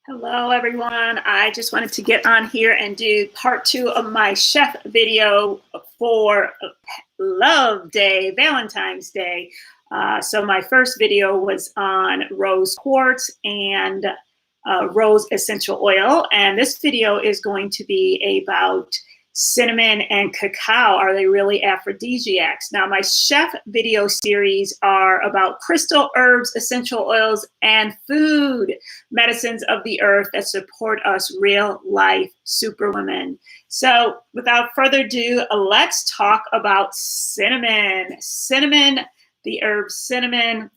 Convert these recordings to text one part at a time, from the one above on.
Hello, everyone. I just wanted to get on here and do part 2 of my chef video for Love Day, Valentine's Day. So my first video was on rose quartz and rose essential oil. And this video is going to be about cinnamon and cacao. Are they really aphrodisiacs? Now, my chef video series are about crystal herbs, essential oils, and food medicines of the earth that support us real life superwomen. So without further ado, let's talk about cinnamon. Cinnamon, the herb cinnamon.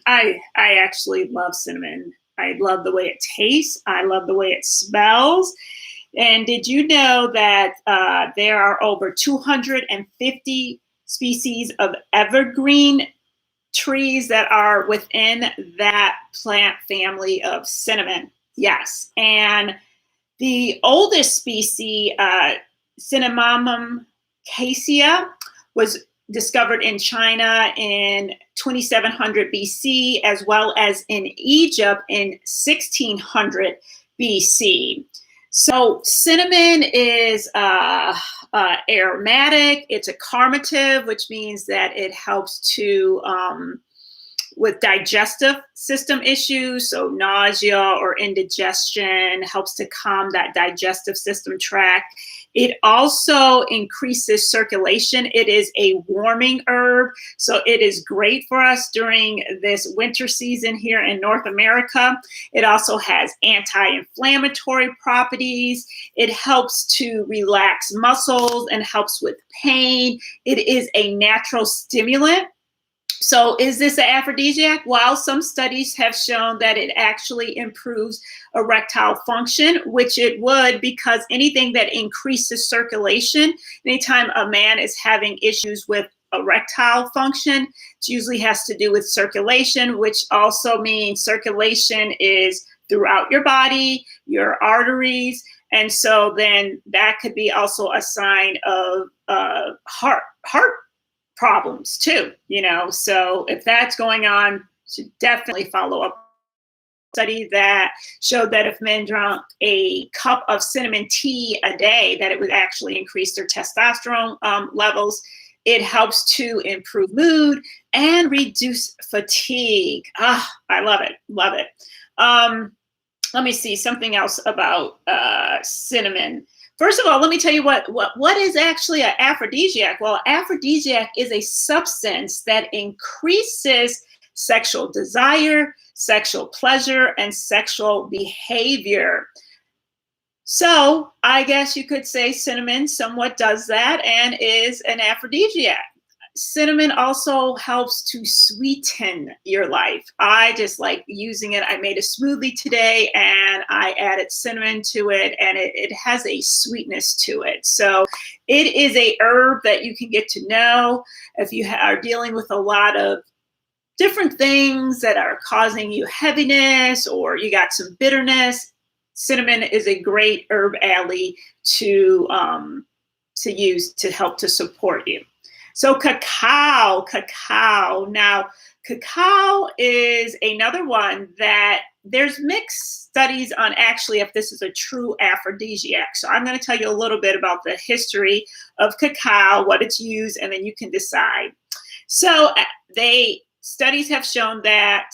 I actually love cinnamon. I love the way it tastes. I love the way it smells. And did you know that there are over 250 species of evergreen trees that are within that plant family of cinnamon? Yes. And the oldest species, Cinnamomum cassia, was discovered in China in 2700 BC, as well as in Egypt in 1600 BC. So cinnamon is aromatic. It's a carminative, which means that it helps to with digestive system issues, so nausea or indigestion, helps to calm that digestive system tract. It also increases circulation. It is a warming herb, so it is great for us during this winter season here in North America. It also has anti-inflammatory properties. It helps to relax muscles and helps with pain. It is a natural stimulant. So is this an aphrodisiac? Well, some studies have shown that it actually improves erectile function, which it would, because anything that increases circulation, anytime a man is having issues with erectile function, it usually has to do with circulation, which also means circulation is throughout your body, your arteries. And so then that could be also a sign of heart problems too, so if that's going on, should definitely follow up. Study that showed that if men drank a cup of cinnamon tea a day, that it would actually increase their testosterone levels. It helps to improve mood and reduce fatigue. I love it. Let me see something else about cinnamon. First of all, let me tell you what is actually an aphrodisiac. Well, aphrodisiac is a substance that increases sexual desire, sexual pleasure, and sexual behavior. So I guess you could say cinnamon somewhat does that and is an aphrodisiac. Cinnamon also helps to sweeten your life. I just like using it. I made a smoothie today and I added cinnamon to it, and it has a sweetness to it. So it is a herb that you can get to know if you are dealing with a lot of different things that are causing you heaviness or you got some bitterness. Cinnamon is a great herb ally to use to help to support you. So cacao. Now, cacao is another one that there's mixed studies on actually if this is a true aphrodisiac. So I'm going to tell you a little bit about the history of cacao, what it's used, and then you can decide. So studies have shown that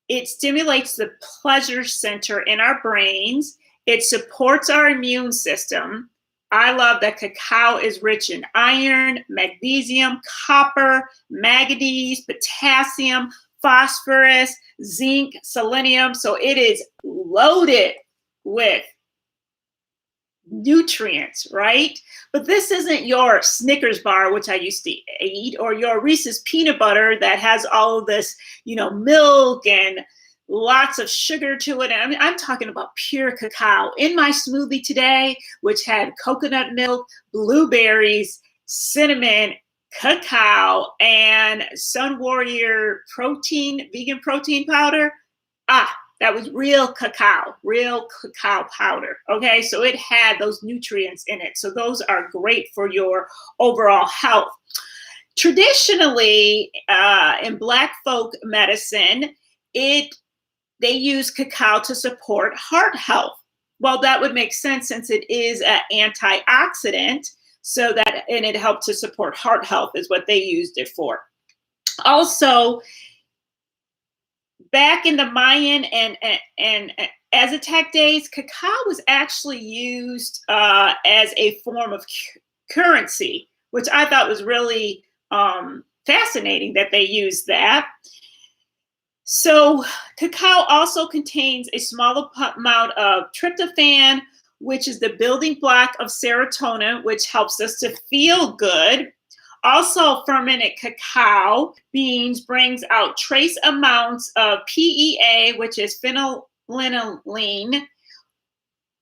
it stimulates the pleasure center in our brains. It supports our immune system. I love that cacao is rich in iron, magnesium, copper, manganese, potassium, phosphorus, zinc, selenium. So it is loaded with nutrients, right? But this isn't your Snickers bar, which I used to eat, or your Reese's peanut butter that has all of this, milk and lots of sugar to it. I mean, I'm talking about pure cacao. In my smoothie today, which had coconut milk, blueberries, cinnamon, cacao, and Sun Warrior vegan protein powder. That was real cacao powder. Okay, so it had those nutrients in it. So those are great for your overall health. Traditionally, in Black folk medicine, it they use cacao to support heart health. Well, that would make sense since it is an antioxidant, so that, and it helped to support heart health is what they used it for. Also, back in the Mayan and Aztec days, cacao was actually used as a form of currency, which I thought was really fascinating that they used that. So cacao also contains a small amount of tryptophan, which is the building block of serotonin, which helps us to feel good. Also, fermented cacao beans brings out trace amounts of PEA, which is phenylalanine,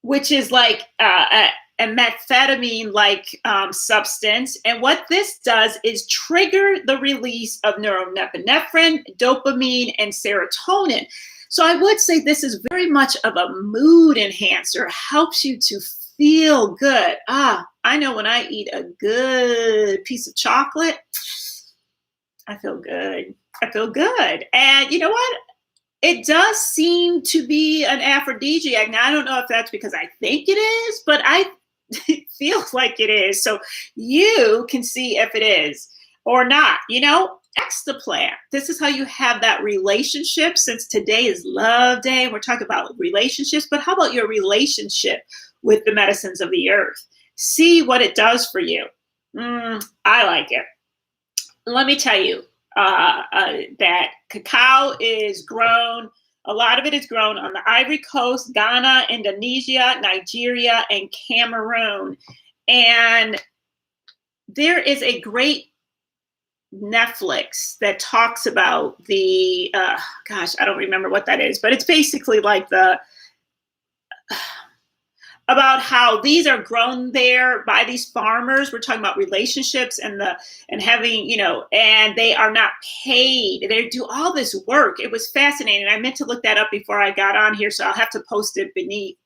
which is like a methamphetamine-like substance. And what this does is trigger the release of norepinephrine, dopamine, and serotonin. So I would say this is very much of a mood enhancer, helps you to feel good. I know when I eat a good piece of chocolate, I feel good. I feel good. And you know what? It does seem to be an aphrodisiac. Now, I don't know if that's because I think it is, but it feels like it is. So you can see if it is or not. You know, X the plant. This is how you have that relationship. Since today is love day, we're talking about relationships, but how about your relationship with the medicines of the earth? See what it does for you. I like it. Let me tell you that cacao is grown. A lot of it is grown on the Ivory Coast, Ghana, Indonesia, Nigeria, and Cameroon. And there is a great Netflix that talks about the, gosh, I don't remember what that is, but it's basically like about how these are grown there by these farmers. We're talking about relationships and having, you know, and they are not paid. They do all this work. It was fascinating. I meant to look that up before I got on here, so I'll have to post it beneath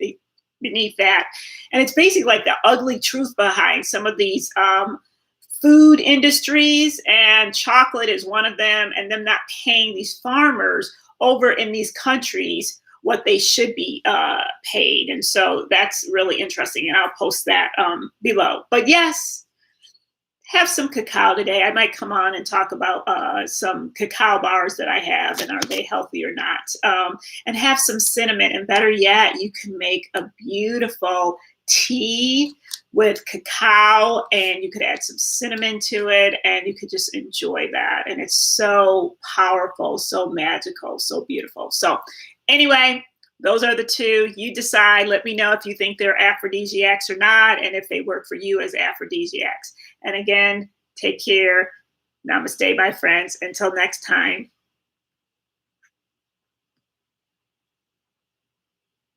that. And it's basically like the ugly truth behind some of these food industries, and chocolate is one of them, and them not paying these farmers over in these countries what they should be paid. And so that's really interesting, and I'll post that below. But yes, have some cacao today. I might come on and talk about some cacao bars that I have, and are they healthy or not. And have some cinnamon, and better yet, you can make a beautiful tea with cacao, and you could add some cinnamon to it, and you could just enjoy that. And it's so powerful, so magical, so beautiful. So anyway, those are the two. You decide. Let me know if you think they're aphrodisiacs or not, and if they work for you as aphrodisiacs. And again, take care. Namaste, my friends. Until next time.